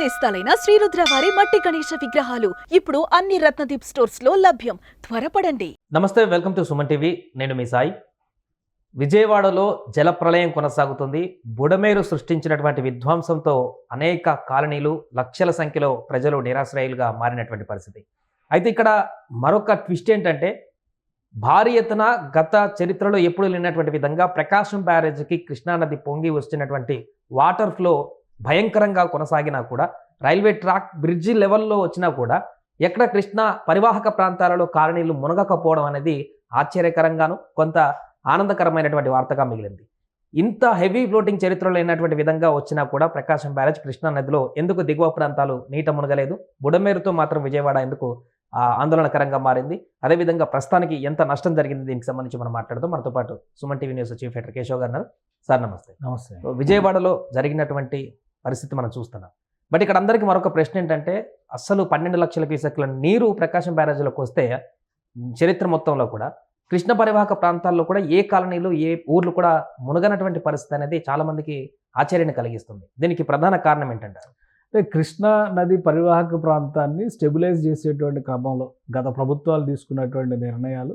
నేస్తాలైన శ్రీరుద్ర వారి మట్టి గణేశ విగ్రహాలు ఇప్పుడు అన్ని రత్నదీప్ స్టోర్స్ లో లభ్యం. త్వరపడండి. నమస్తే, వెల్కమ్ టు సుమన్ టీవీ. నేను మీ సాయి. విజయవాడలో జలప్రళయం కొనసాగుతుంది. బుడమేరు సృష్టించినటువంటి విధ్వంసంతో అనేక కాలనీలు, లక్షల సంఖ్యలో ప్రజలు నిరాశ్రయులుగా మారినటువంటి పరిస్థితి. అయితే ఇక్కడ మరొక ట్విస్ట్ ఏంటంటే, భారీ ఎత్తున గత చరిత్రలో ఎప్పుడు లేనటువంటి విధంగా ప్రకాశం బ్యారేజ్కి కృష్ణానది పొంగి వస్తున్నటువంటి వాటర్ ఫ్లో భయంకరంగా కొనసాగినా కూడా, రైల్వే ట్రాక్ బ్రిడ్జి లెవెల్లో వచ్చినా కూడా ఎక్కడ కృష్ణా పరివాహక ప్రాంతాలలో కాలనీలు మునగకపోవడం అనేది ఆశ్చర్యకరంగాను కొంత ఆనందకరమైనటువంటి వార్తగా మిగిలింది. ఇంత హెవీ ఫ్లోటింగ్ చరిత్రలో లేనటువంటి విధంగా వచ్చినా కూడా ప్రకాశం బ్యారేజ్ కృష్ణా నదిలో ఎందుకు దిగువ ప్రాంతాలు నీట మునగలేదు, బుడమేరుతో మాత్రం విజయవాడ ఎందుకు ఆందోళనకరంగా మారింది, అదేవిధంగా ప్రస్తుతానికి ఎంత నష్టం జరిగింది, దీనికి సంబంధించి మనం మాట్లాడుతూ మనతో పాటు Suman TV news chief editor Keshav గారు ఉన్నారు. సార్ నమస్తే. నమస్తే. విజయవాడలో జరిగినటువంటి పరిస్థితి మనం చూస్తున్నాం. బట్ ఇక్కడ అందరికీ మరొక ప్రశ్న ఏంటంటే, అసలు 12 లక్షల క్యూసెక్ల నీరు ప్రకాశం బ్యారేజ్లోకి వస్తే చరిత్ర మొత్తంలో కూడా కృష్ణ పరివాహక ప్రాంతాల్లో కూడా ఏ కాలనీలు, ఏ ఊర్లు కూడా మునగనటువంటి పరిస్థితి అనేది చాలా మందికి ఆశ్చర్యాన్ని కలిగిస్తుంది. దీనికి ప్రధాన కారణం ఏంటంటారు? అంటే కృష్ణా నది పరివాహక ప్రాంతాన్ని స్టెబిలైజ్ చేసేటువంటి క్రమంలో గత ప్రభుత్వాలు తీసుకున్నటువంటి నిర్ణయాలు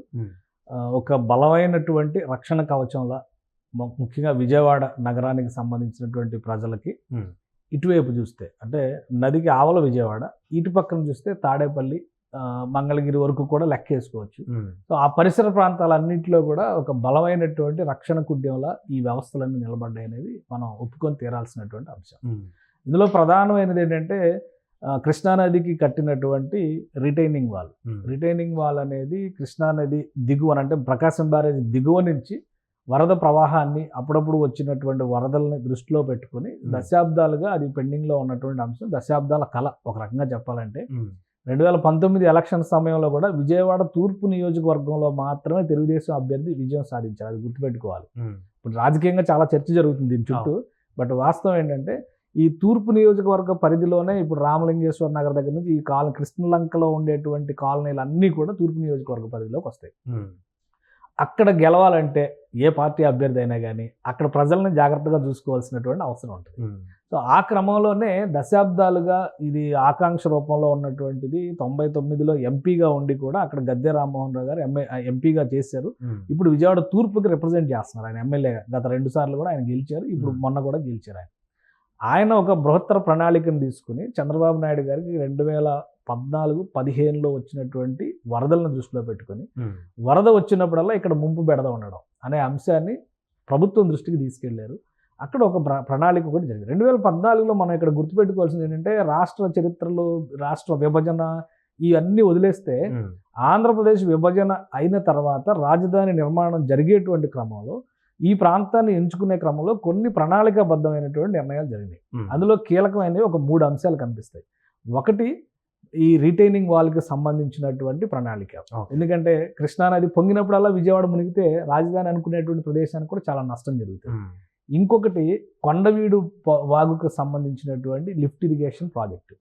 ఒక బలమైనటువంటి రక్షణ కవచంలా ముఖ్యంగా విజయవాడ నగరానికి సంబంధించినటువంటి ప్రజలకి ఇటువైపు చూస్తే, అంటే నదికి ఆవల విజయవాడ, ఇటు పక్కన చూస్తే తాడేపల్లి, మంగళగిరి వరకు కూడా లెక్కేసుకోవచ్చు. సో ఆ పరిసర ప్రాంతాలన్నింటిలో కూడా ఒక బలమైనటువంటి రక్షణ కుడ్యంలా ఈ వ్యవస్థలన్నీ నిలబడ్డాయి అనేది మనం ఒప్పుకొని తీరాల్సినటువంటి అంశం. ఇందులో ప్రధానమైనది ఏంటంటే, కృష్ణానదికి కట్టినటువంటి రిటైనింగ్ వాల్ అనేది కృష్ణానది దిగువన, అంటే ప్రకాశం బ్యారేజ్ దిగువ నుంచి వరద ప్రవాహాన్ని, అప్పుడప్పుడు వచ్చినటువంటి వరదల్ని దృష్టిలో పెట్టుకుని దశాబ్దాలుగా అది పెండింగ్లో ఉన్నటువంటి అంశం, దశాబ్దాల కళ ఒక రకంగా చెప్పాలంటే. 2019 ఎలక్షన్ సమయంలో కూడా విజయవాడ తూర్పు నియోజకవర్గంలో మాత్రమే తెలుగుదేశం అభ్యర్థి విజయం సాధించారు. అది గుర్తుపెట్టుకోవాలి. ఇప్పుడు రాజకీయంగా చాలా చర్చ జరుగుతుంది దీని చుట్టూ. బట్ వాస్తవం ఏంటంటే, ఈ తూర్పు నియోజకవర్గ పరిధిలోనే ఇప్పుడు రామలింగేశ్వర నగర్ దగ్గర నుంచి ఈ కృష్ణలంకలో ఉండేటువంటి కాలనీలు అన్నీ కూడా తూర్పు నియోజకవర్గ పరిధిలోకి వస్తాయి. అక్కడ గెలవాలంటే ఏ పార్టీ అభ్యర్థి అయినా కానీ అక్కడ ప్రజల్ని జాగ్రత్తగా చూసుకోవాల్సినటువంటి అవసరం ఉంటుంది. సో ఆ క్రమంలోనే దశాబ్దాలుగా ఇది ఆకాంక్ష రూపంలో ఉన్నటువంటిది 99లో ఎంపీగా ఉండి కూడా అక్కడ గద్దె రామ్మోహన్ రావు గారు ఎంపీగా చేశారు. ఇప్పుడు విజయవాడ తూర్పుకి రిప్రజెంట్ చేస్తున్నారు ఆయన ఎమ్మెల్యేగా. గత 2 సార్లు కూడా ఆయన గెలిచారు, ఇప్పుడు మొన్న కూడా గెలిచారు. ఆయన ఒక బృహత్తర ప్రణాళికను తీసుకుని చంద్రబాబు నాయుడు గారికి 2014-15లో వచ్చినటువంటి వరదలను దృష్టిలో పెట్టుకుని, వరద వచ్చినప్పుడల్లా ఇక్కడ ముంపు బెడద ఉండడం అనే అంశాన్ని ప్రభుత్వం దృష్టికి తీసుకెళ్లారు. అక్కడ ఒక ప్రణాళిక కూడా జరిగింది. 2014లో మనం ఇక్కడ గుర్తుపెట్టుకోవాల్సింది ఏంటంటే, రాష్ట్ర చరిత్రలో రాష్ట్ర విభజన ఇవన్నీ వదిలేస్తే, ఆంధ్రప్రదేశ్ విభజన అయిన తర్వాత రాజధాని నిర్మాణం జరిగేటువంటి క్రమంలో ఈ ప్రాంతాన్ని ఎంచుకునే క్రమంలో కొన్ని ప్రణాళికాబద్ధమైనటువంటి నిర్ణయాలు జరిగినాయి. అందులో కీలకమైనవి ఒక 3 అంశాలు కనిపిస్తాయి. ఒకటి, ఈ రిటైనింగ్ వాల్కి సంబంధించినటువంటి ప్రణాళిక. ఎందుకంటే కృష్ణానది పొంగినప్పుడల్లా విజయవాడ మునిగితే రాజధాని అనుకునేటువంటి ప్రదేశానికి కూడా చాలా నష్టం జరుగుతుంది. ఇంకొకటి, కొండవీడు వాగుకు సంబంధించినటువంటి లిఫ్ట్ ఇరిగేషన్ ప్రాజెక్టు.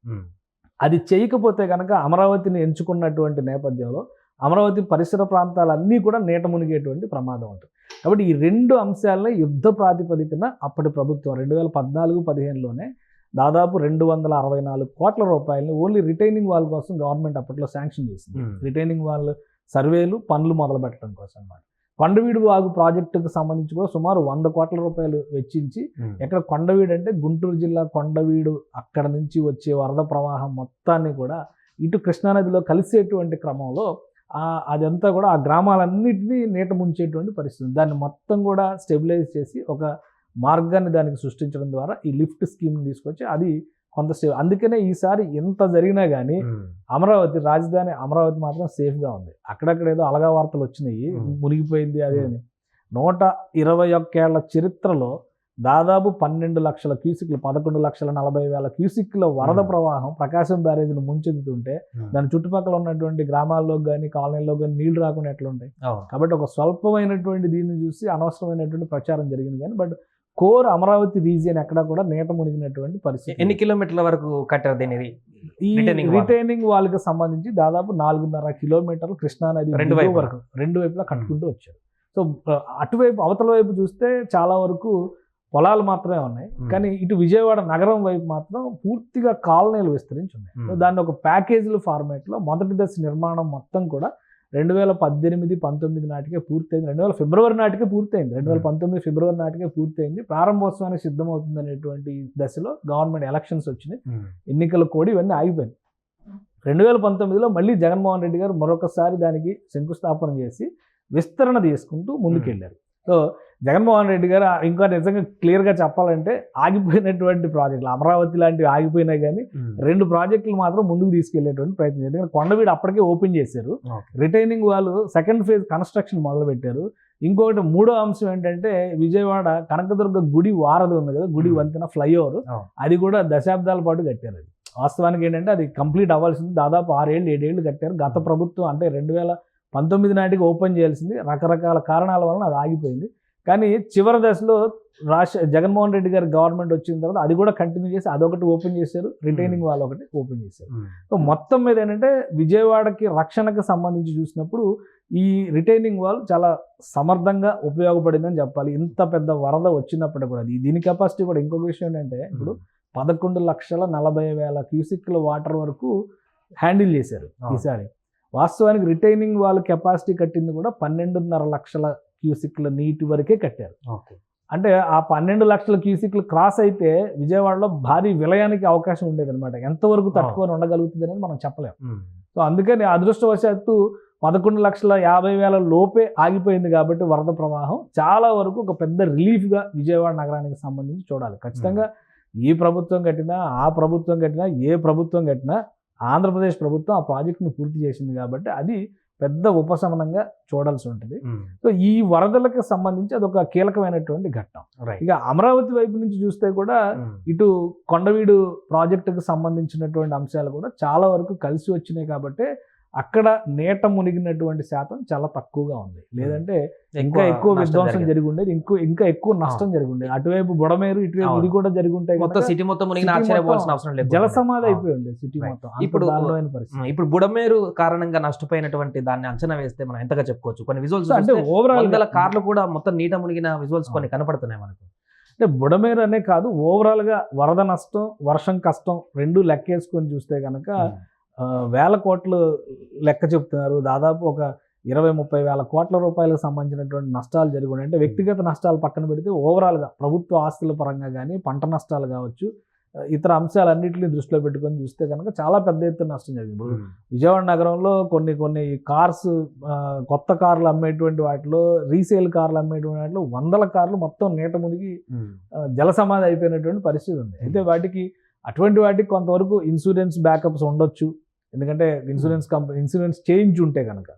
అది చేయకపోతే కనుక అమరావతిని ఎంచుకున్నటువంటి నేపథ్యంలో అమరావతి పరిసర ప్రాంతాలన్నీ కూడా నీట మునిగేటువంటి ప్రమాదం ఉంటుంది. కాబట్టి ఈ 2 అంశాలని యుద్ధ ప్రాతిపదికన అప్పటి ప్రభుత్వం 2014-15లోనే దాదాపు 264 కోట్ల రూపాయలని ఓన్లీ రిటైనింగ్ వాల్ కోసం గవర్నమెంట్ అప్పట్లో శాంక్షన్ చేసింది. రిటైనింగ్ వాల్ సర్వేలు, పనులు మొదలు పెట్టడం కోసం అన్నమాట. కొండవీడు వాగు ప్రాజెక్టుకు సంబంధించి కూడా సుమారు 100 కోట్ల రూపాయలు వెచ్చించి, ఎక్కడ కొండవీడు అంటే గుంటూరు జిల్లా కొండవీడు, అక్కడ నుంచి వచ్చే వరద ప్రవాహం మొత్తాన్ని కూడా ఇటు కృష్ణానదిలో కలిసేటువంటి క్రమంలో అదంతా కూడా ఆ గ్రామాలన్నింటినీ నీట ముంచేటువంటి పరిస్థితి. దాన్ని మొత్తం కూడా స్టెబిలైజ్ చేసి ఒక మార్గాన్ని దానికి సృష్టించడం ద్వారా ఈ లిఫ్ట్ స్కీమ్ని తీసుకొచ్చి అది కొంత అందుకనే ఈసారి ఎంత జరిగినా కానీ రాజధాని అమరావతి మాత్రం సేఫ్గా ఉంది. అక్కడక్కడ ఏదో అలగా వార్తలు వచ్చినాయి, మునిగిపోయింది అదే అని. 121 ఏళ్ల చరిత్రలో దాదాపు 12 లక్షల క్యూసిక్లు, 11,40,000 క్యూసిక్ల వరద ప్రవాహం ప్రకాశం బ్యారేజ్ను ముంచెత్తుతుంటే దాని చుట్టుపక్కల ఉన్నటువంటి గ్రామాల్లో కానీ కాలనీల్లో కానీ నీళ్లు రాకుండా ఎట్లుంటాయి. కాబట్టి ఒక స్వల్పమైనటువంటి దీన్ని చూసి అనవసరమైనటువంటి ప్రచారం జరిగింది. కానీ బట్ కోర్ అమరావతి రీజియన్ ఎక్కడా కూడా నీట మునిగినటువంటి పరిస్థితి. ఎన్ని కిలోమీటర్ల వరకు కట్టారు దీనిది? ఈ రిటైనింగ్ వాల్కి సంబంధించి దాదాపు 4.5 కిలోమీటర్లు కృష్ణానది వరకు 2 వైపులా కట్టుకుంటూ వచ్చారు. సో అటువైపు అవతల వైపు చూస్తే చాలా వరకు పొలాలు మాత్రమే ఉన్నాయి. కానీ ఇటు విజయవాడ నగరం వైపు మాత్రం పూర్తిగా కాలనీలు విస్తరించి ఉన్నాయి. సో దాన్ని ఒక ప్యాకేజీల ఫార్మేట్లో మొదటి దశ నిర్మాణం మొత్తం కూడా 2018-19 నాటికే పూర్తయింది. 2000 ఫిబ్రవరి నాటికే పూర్తయింది. 2019 ఫిబ్రవరి నాటికే పూర్తయింది. ప్రారంభోత్సవానికి సిద్ధమవుతుంది అనేటువంటి దశలో గవర్నమెంట్ ఎలక్షన్స్ వచ్చినాయి, ఎన్నికల కోడ్ ఇవన్నీ ఆగిపోయింది. 2019లో మళ్ళీ జగన్మోహన్ రెడ్డి గారు మరొకసారి దానికి శంకుస్థాపన చేసి విస్తరణ తీసుకుంటూ ముందుకెళ్ళారు. సో జగన్మోహన్ రెడ్డి గారు ఇంకా నిజంగా క్లియర్గా చెప్పాలంటే ఆగిపోయినటువంటి ప్రాజెక్టులు, అమరావతి లాంటివి ఆగిపోయినాయి కానీ 2 ప్రాజెక్టులు మాత్రం ముందుకు తీసుకెళ్లేటువంటి ప్రయత్నం. ఎందుకంటే కొండవీడు అప్పటికే ఓపెన్ చేశారు, రిటైనింగ్ వాళ్ళు సెకండ్ ఫేజ్ కన్స్ట్రక్షన్ మొదలుపెట్టారు. ఇంకొకటి మూడో అంశం ఏంటంటే విజయవాడ కనకదుర్గ గుడి వారధి ఉంది కదా, గుడి వంతెన ఫ్లైఓవర్, అది కూడా దశాబ్దాల పాటు కట్టారు. అది వాస్తవానికి ఏంటంటే అది కంప్లీట్ అవ్వాల్సింది దాదాపు 6-7 ఏళ్ళు కట్టారు. గత ప్రభుత్వం అంటే 2019 నాటికి ఓపెన్ చేయాల్సింది రకరకాల కారణాల వలన అది ఆగిపోయింది. కానీ చివరి దశలో జగన్మోహన్ రెడ్డి గారి గవర్నమెంట్ వచ్చిన తర్వాత అది కూడా కంటిన్యూ చేసి అదొకటి ఓపెన్ చేశారు, రిటైనింగ్ వాళ్ళు ఒకటి ఓపెన్ చేశారు. సో మొత్తం మీద ఏంటంటే విజయవాడకి రక్షణకు సంబంధించి చూసినప్పుడు ఈ రిటైనింగ్ వాల్ చాలా సమర్థంగా ఉపయోగపడిందని చెప్పాలి. ఇంత పెద్ద వరద వచ్చినప్పటికీ కూడా దీని కెపాసిటీ కూడా ఇంకొక విషయం ఏంటంటే ఇప్పుడు 11,40,000 క్యూసిక్ల వాటర్ వరకు హ్యాండిల్ చేశారు ఈసారి. వాస్తవానికి రిటైనింగ్ వాల్ కెపాసిటీ కట్టింది కూడా 12.5 లక్షల క్యూసిక్ల నీటి వరకే కట్టారు. అంటే ఆ 12 లక్షల క్యూసిక్లు క్రాస్ అయితే విజయవాడలో భారీ విలయానికి అవకాశం ఉండేది అనమాట. ఎంతవరకు తట్టుకొని ఉండగలుగుతుంది అనేది మనం చెప్పలేము. సో అందుకని అదృష్టవశాత్తు 11,50,000 లోపే ఆగిపోయింది కాబట్టి వరద ప్రవాహం చాలా వరకు ఒక పెద్ద రిలీఫ్గా విజయవాడ నగరానికి సంబంధించి చూడాలి. ఖచ్చితంగా ఈ ప్రభుత్వం కట్టినా, ఆ ప్రభుత్వం కట్టినా, ఏ ప్రభుత్వం కట్టినా ఆంధ్రప్రదేశ్ ప్రభుత్వం ఆ ప్రాజెక్టును పూర్తి చేసింది కాబట్టి అది పెద్ద ఉపశమనంగా చూడాల్సి ఉంటుంది. సో ఈ వరదలకు సంబంధించి అదొక కీలకమైనటువంటి ఘట్టం. ఇక అమరావతి వైపు నుంచి చూస్తే కూడా ఇటు కొండవీడు ప్రాజెక్టుకు సంబంధించినటువంటి అంశాలు కూడా చాలా వరకు కలిసి వచ్చినాయి కాబట్టి అక్కడ నీట మునిగినటువంటి శాతం చాలా తక్కువగా ఉంది. లేదంటే ఇంకా ఎక్కువ విధ్వంసం జరిగి ఉండేది, ఇంకా ఎక్కువ నష్టం జరిగి ఉండేది. అటువైపు బుడమేరు, ఇటువైపు ఇది కూడా జరిగి ఉంటాయి. సిటీ మొత్తం మునిగిన ఆశ్చర్యపోవాల్సిన అవసరం లేదు, జల సమాధి అయిపోయి ఉండేది సిటీ మొత్తం. ఇప్పుడు బుడమేరు కారణంగా నష్టపోయినటువంటి దాన్ని అంచనా వేస్తే మనం ఎంతగా చెప్పుకోవచ్చు? కొన్ని విజువల్స్ అంటే ఓవరాల్ కార్లు కూడా మొత్తం నీట మునిగిన విజువల్స్ కొన్ని కనపడుతున్నాయి మనకు. అంటే బుడమేరు అనే కాదు, ఓవరాల్ గా వరద నష్టం, వర్షం కష్టం రెండు లెక్కేసుకొని చూస్తే కనుక వేల కోట్లు లెక్క చెప్తున్నారు. దాదాపు ఒక 20-30 వేల కోట్ల రూపాయలకు సంబంధించినటువంటి నష్టాలు జరిగి ఉన్నాయి. అంటే వ్యక్తిగత నష్టాలు పక్కన పెడితే ఓవరాల్గా ప్రభుత్వ ఆస్తుల పరంగా కానీ, పంట నష్టాలు కావచ్చు, ఇతర అంశాలన్నింటినీ దృష్టిలో పెట్టుకొని చూస్తే కనుక చాలా పెద్ద ఎత్తున నష్టం జరిగింది. ఇప్పుడు విజయవాడ నగరంలో కొన్ని కార్స్, కొత్త కార్లు అమ్మేటువంటి వాటిలో, రీసేల్ కార్లు అమ్మేటువంటి వాటిలో 100 కార్లు మొత్తం నీట మునిగి జల సమాధి అయిపోయినటువంటి పరిస్థితి ఉంది. అయితే అటువంటి వాటికి కొంతవరకు ఇన్సూరెన్స్ బ్యాకప్స్ ఉండొచ్చు. ఎందుకంటే ఇన్సూరెన్స్ చేంజ్ ఉంటే కనుక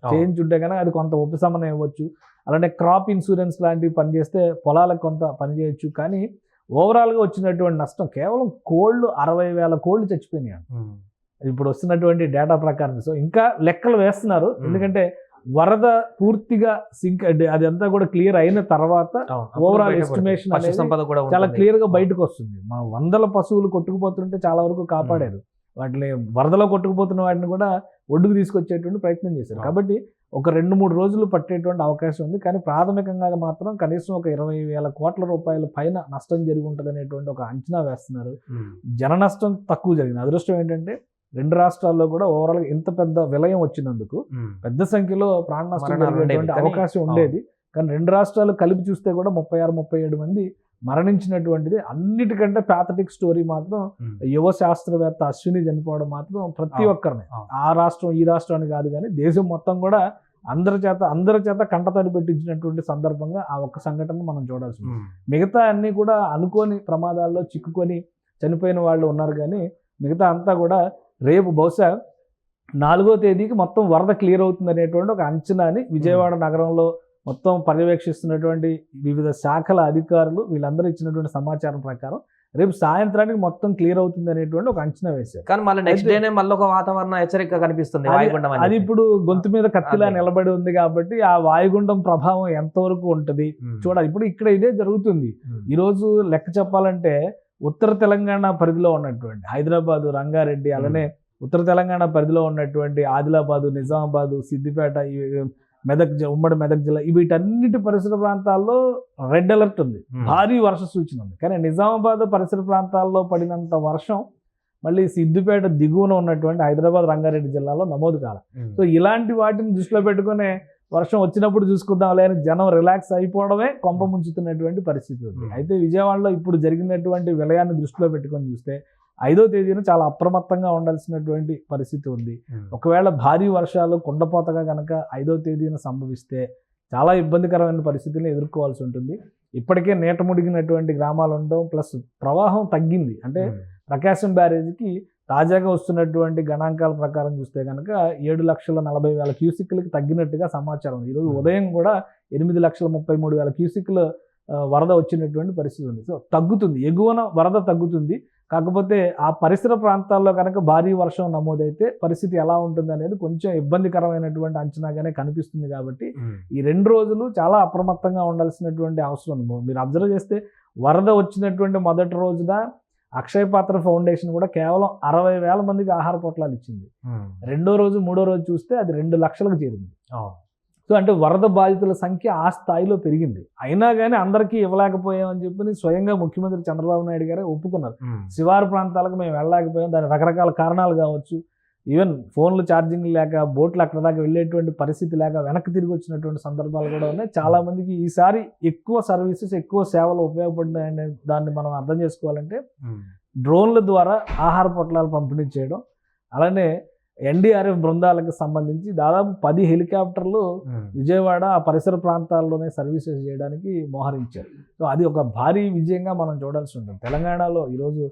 అది కొంత ఉపశమనం ఇవ్వచ్చు. అలానే క్రాప్ ఇన్సూరెన్స్ లాంటివి పనిచేస్తే పొలాలకు కొంత పనిచేయచ్చు. కానీ ఓవరాల్గా వచ్చినటువంటి నష్టం కేవలం కోళ్ళు 60,000 కోళ్ళు చచ్చిపోయినాయి ఇప్పుడు వస్తున్నటువంటి డేటా ప్రకారం. సో ఇంకా లెక్కలు వేస్తున్నారు, ఎందుకంటే వరద పూర్తిగా అదంతా కూడా క్లియర్ అయిన తర్వాత ఓవరాల్ ఎస్టిమేషన్ చాలా క్లియర్ గా బయటకు వస్తుంది. మనం 100 పశువులు కొట్టుకుపోతుంటే చాలా వరకు కాపాడారు, వాటిని వరదలో కొట్టుకుపోతున్న వాటిని కూడా ఒడ్డుకు తీసుకొచ్చేటువంటి ప్రయత్నం చేశారు. కాబట్టి ఒక 2-3 రోజులు పట్టేటువంటి అవకాశం ఉంది. కానీ ప్రాథమికంగా మాత్రం కనీసం ఒక 20,000 కోట్ల రూపాయల పైన నష్టం జరిగి ఉంటుంది అనేటువంటి ఒక అంచనా వేస్తున్నారు. జన నష్టం తక్కువ జరిగింది. అదృష్టం ఏంటంటే 2 రాష్ట్రాల్లో కూడా ఓవరాల్ ఇంత పెద్ద విలయం వచ్చినందుకు పెద్ద సంఖ్యలో ప్రాణ నష్టం జరిగేటువంటి అవకాశం ఉండేది. కానీ 2 రాష్ట్రాలు కలిపి చూస్తే కూడా 36-37 మంది మరణించినటువంటిది. అన్నిటికంటే ప్యాథటిక్ స్టోరీ మాత్రం యువ శాస్త్రవేత్త అశ్విని చనిపోవడం మాత్రం ప్రతి ఒక్కరిని, ఆ రాష్ట్రం ఈ రాష్ట్రాన్ని కాదు కానీ దేశం మొత్తం కూడా అందరి చేత కంటతడి పెట్టించినటువంటి సందర్భంగా ఆ ఒక్క సంఘటన మనం చూడాల్సి ఉంది. మిగతా అన్ని కూడా అనుకోని ప్రమాదాల్లో చిక్కుకొని చనిపోయిన వాళ్ళు ఉన్నారు. కానీ మిగతా అంతా కూడా రేపు బహుశా 4వ తేదీకి మొత్తం వరద క్లియర్ అవుతుంది అనేటువంటి ఒక అంచనాని విజయవాడ నగరంలో మొత్తం పర్యవేక్షిస్తున్నటువంటి వివిధ శాఖల అధికారులు వీళ్ళందరూ ఇచ్చినటువంటి సమాచారం ప్రకారం రేపు సాయంత్రానికి మొత్తం క్లియర్ అవుతుంది అనేటువంటి ఒక అంచనా వేశారు. కానీ మళ్ళీ నెక్స్ట్ డేనే మళ్ళీ ఒక వాతావరణ హెచ్చరిక కనిపిస్తుంది. అది ఇప్పుడు గొంతు మీద కత్తిలా నిలబడి ఉంది కాబట్టి ఆ వాయుగుండం ప్రభావం ఎంతవరకు ఉంటుంది చూడాలి. ఇప్పుడు ఇక్కడ ఇదే జరుగుతుంది. ఈరోజు లెక్క చెప్పాలంటే ఉత్తర తెలంగాణ పరిధిలో ఉన్నటువంటి హైదరాబాదు, రంగారెడ్డి, అలానే ఉత్తర తెలంగాణ పరిధిలో ఉన్నటువంటి ఆదిలాబాదు, నిజామాబాదు, సిద్దిపేట, ఉమ్మడి మెదక్ జిల్లా వీటన్నిటి పరిసర ప్రాంతాల్లో రెడ్ అలర్ట్ ఉంది, భారీ వర్ష సూచన ఉంది. కానీ నిజామాబాద్ పరిసర ప్రాంతాల్లో పడినంత వర్షం మళ్ళీ సిద్దిపేట దిగువన ఉన్నటువంటి హైదరాబాద్ రంగారెడ్డి జిల్లాలో నమోదు కాల. సో ఇలాంటి వాటిని దృష్టిలో పెట్టుకునే వర్షం వచ్చినప్పుడు చూసుకుందాం లేని జనం రిలాక్స్ అయిపోవడమే కొంప ముంచుతున్నటువంటి పరిస్థితి ఉంది. అయితే విజయవాడలో ఇప్పుడు జరిగినటువంటి విలయాన్ని దృష్టిలో పెట్టుకొని చూస్తే 5వ తేదీన చాలా అప్రమత్తంగా ఉండాల్సినటువంటి పరిస్థితి ఉంది. ఒకవేళ భారీ వర్షాలు కుండపోతగా కనుక 5వ తేదీన సంభవిస్తే చాలా ఇబ్బందికరమైన పరిస్థితులను ఎదుర్కోవాల్సి ఉంటుంది. ఇప్పటికే నీట ముడిగినటువంటి గ్రామాలు ఉండడం, ప్లస్ ప్రవాహం తగ్గింది. అంటే ప్రకాశం బ్యారేజీకి తాజాగా వస్తున్నటువంటి గణాంకాల ప్రకారం చూస్తే కనుక 7,40,000 క్యూసిక్లకి తగ్గినట్టుగా సమాచారం ఉంది. ఈరోజు ఉదయం కూడా 8,33,000 క్యూసిక్లు వరద వచ్చినటువంటి పరిస్థితి ఉంది. సో తగ్గుతుంది, ఎగువన వరద తగ్గుతుంది. కాకపోతే ఆ పరిసర ప్రాంతాల్లో కనుక భారీ వర్షం నమోదైతే పరిస్థితి ఎలా ఉంటుంది అనేది కొంచెం ఇబ్బందికరమైనటువంటి అంచనాగానే కనిపిస్తుంది. కాబట్టి ఈ 2 రోజులు చాలా అప్రమత్తంగా ఉండాల్సినటువంటి అవసరం ఉంది. మీరు అబ్జర్వ్ చేస్తే వరద వచ్చినటువంటి మొదటి రోజున అక్షయ పాత్ర ఫౌండేషన్ కూడా కేవలం 60,000 మందికి ఆహార పొట్లాలు ఇచ్చింది. 2వ రోజు 3వ రోజు చూస్తే అది 2 లక్షలకు చేరింది. సో అంటే వరద బాధితుల సంఖ్య ఆ స్థాయిలో పెరిగింది. అయినా కానీ అందరికీ ఇవ్వలేకపోయామని చెప్పి స్వయంగా ముఖ్యమంత్రి చంద్రబాబు నాయుడు గారే ఒప్పుకున్నారు. శివారు ప్రాంతాలకు మేము వెళ్ళలేకపోయాం, దాని రకరకాల కారణాలు కావచ్చు. ఈవెన్ ఫోన్లు ఛార్జింగ్ లేక, బోట్లు అక్కడ దాకా వెళ్ళేటువంటి పరిస్థితి లేక వెనక్కి తిరిగి వచ్చినటువంటి సందర్భాలు కూడా ఉన్నాయి. చాలా మందికి ఈసారి ఎక్కువ సర్వీసెస్, ఎక్కువ సేవలు ఉపయోగపడినాయనే దాన్ని మనం అర్థం చేసుకోవాలంటే డ్రోన్ల ద్వారా ఆహార పొట్లాలు పంపిణీ చేయడం, అలానే ఎన్డీఆర్ఎఫ్ బృందాలకు సంబంధించి దాదాపు 10 హెలికాప్టర్లు విజయవాడ ఆ పరిసర ప్రాంతాల్లోనే సర్వీసెస్ చేయడానికి మోహరించారు. సో అది ఒక భారీ విజయంగా మనం చూడాల్సి ఉంటుంది. తెలంగాణలో ఈరోజు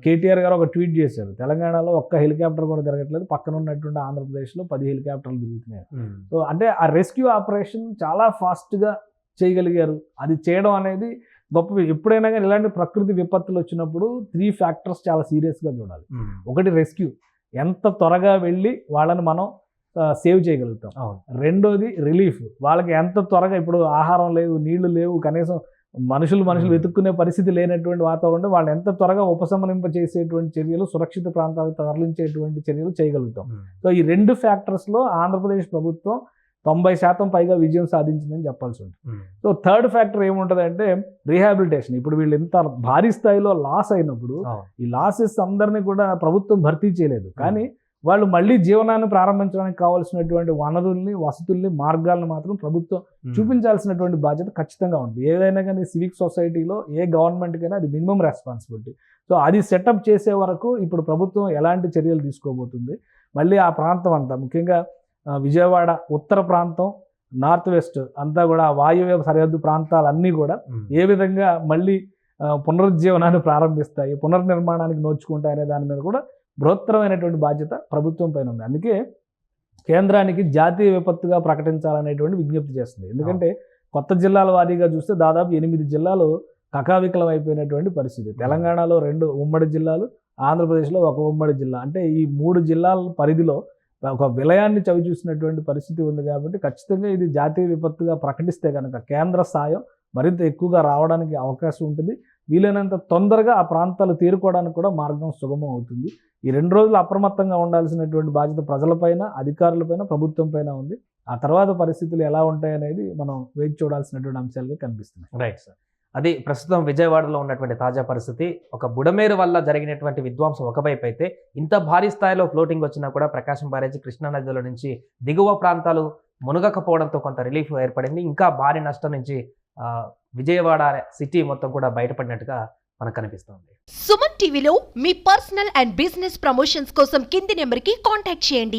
కేటీఆర్ గారు ఒక ట్వీట్ చేశారు, తెలంగాణలో ఒక్క హెలికాప్టర్ కూడా తిరగట్లేదు, పక్కన ఉన్నటువంటి ఆంధ్రప్రదేశ్లో 10 హెలికాప్టర్లు తిరుగుతున్నాయి. సో అంటే ఆ రెస్క్యూ ఆపరేషన్ చాలా ఫాస్ట్గా చేయగలిగారు. అది చేయడం అనేది గొప్ప. ఎప్పుడైనా కానీ ఇలాంటి ప్రకృతి విపత్తులు వచ్చినప్పుడు 3 ఫ్యాక్టర్స్ చాలా సీరియస్గా చూడాలి. ఒకటి రెస్క్యూ, ఎంత త్వరగా వెళ్ళి వాళ్ళని మనం సేవ్ చేయగలుగుతాం. రెండోది రిలీఫ్, వాళ్ళకి ఎంత త్వరగా, ఇప్పుడు ఆహారం లేదు, నీళ్లు లేవు, కనీసం మనుషులు వెతుక్కునే పరిస్థితి లేనటువంటి వాతావరణం, వాళ్ళు ఎంత త్వరగా ఉపశమనింప చేసేటువంటి చర్యలు, సురక్షిత ప్రాంతాలకు తరలించేటువంటి చర్యలు చేయగలుగుతాం. సో ఈ 2 ఫ్యాక్టర్స్లో ఆంధ్రప్రదేశ్ ప్రభుత్వం 90% పైగా విజయం సాధించిందని చెప్పాల్సి ఉంటుంది. సో థర్డ్ ఫ్యాక్టర్ ఏముంటుంది అంటే రీహాబిలిటేషన్. ఇప్పుడు వీళ్ళు ఎంత భారీ స్థాయిలో లాస్ అయినప్పుడు ఈ లాసెస్ అందరినీ కూడా ప్రభుత్వం భర్తీ చేయలేదు, కానీ వాళ్ళు మళ్ళీ జీవనాన్ని ప్రారంభించడానికి కావాల్సినటువంటి వనరుల్ని, వసతుల్ని, మార్గాలను మాత్రం ప్రభుత్వం చూపించాల్సినటువంటి బాధ్యత ఖచ్చితంగా ఉంటుంది. ఏదైనా కానీ సివిక్ సొసైటీలో ఏ గవర్నమెంట్కైనా అది మినిమం రెస్పాన్సిబిలిటీ. సో అది సెటప్ చేసే వరకు ఇప్పుడు ప్రభుత్వం ఎలాంటి చర్యలు తీసుకోబోతుంది, మళ్ళీ ఆ ప్రాంతం అంతా, ముఖ్యంగా విజయవాడ ఉత్తర ప్రాంతం, నార్త్ వెస్ట్ అంతా కూడా వాయువ్య సరిహద్దు ప్రాంతాలన్నీ కూడా ఏ విధంగా మళ్ళీ పునరుజ్జీవనాన్ని ప్రారంభిస్తాయి, పునర్నిర్మాణానికి నోచుకుంటాయి అనే దాని మీద కూడా బృహత్తరమైనటువంటి బాధ్యత ప్రభుత్వం పైన ఉంది. అందుకే కేంద్రానికి జాతీయ విపత్తుగా ప్రకటించాలనేటువంటి విజ్ఞప్తి చేస్తుంది. ఎందుకంటే కొత్త జిల్లాల వారీగా చూస్తే దాదాపు 8 జిల్లాలు కకావికలం అయిపోయినటువంటి పరిస్థితి. తెలంగాణలో 2 ఉమ్మడి జిల్లాలు, ఆంధ్రప్రదేశ్లో 1 ఉమ్మడి జిల్లా. అంటే ఈ 3 జిల్లాల పరిధిలో ఒక విలయాన్ని చవి చూసినటువంటి పరిస్థితి ఉంది. కాబట్టి ఖచ్చితంగా ఇది జాతీయ విపత్తుగా ప్రకటిస్తే కనుక కేంద్ర సాయం మరింత ఎక్కువగా రావడానికి అవకాశం ఉంటుంది. వీలైనంత తొందరగా ఆ ప్రాంతాలు తీరుకోవడానికి కూడా మార్గం సుగమం అవుతుంది. ఈ 2 రోజులు అప్రమత్తంగా ఉండాల్సినటువంటి బాధ్యత ప్రజలపైన, అధికారులపైన, ప్రభుత్వం పైన ఉంది. ఆ తర్వాత పరిస్థితులు ఎలా ఉంటాయనేది మనం వేచి చూడాల్సినటువంటి అంశాలుగా కనిపిస్తున్నాయి. రైట్ సార్, అది ప్రస్తుతం విజయవాడలో ఉన్నటువంటి తాజా పరిస్థితి. ఒక బుడమేరు వల్ల జరిగినటువంటి విధ్వంసం ఒకవైపు అయితే, ఇంత భారీ స్థాయిలో ఫ్లోటింగ్ వచ్చినా కూడా ప్రకాశం బ్యారేజీ, కృష్ణా నదిలో నుంచి దిగువ ప్రాంతాలు మునగకపోవడంతో కొంత రిలీఫ్ ఏర్పడింది. ఇంకా భారీ నష్టం నుంచి విజయవాడ సిటీ మొత్తం కూడా బయటపడినట్టుగా మనకు కనిపిస్తుంది. సుమన్ టీవీలో మీ పర్సనల్ అండ్ బిజినెస్ ప్రమోషన్స్ కోసం కింది నెంబర్కి కాంటాక్ట్ చేయండి.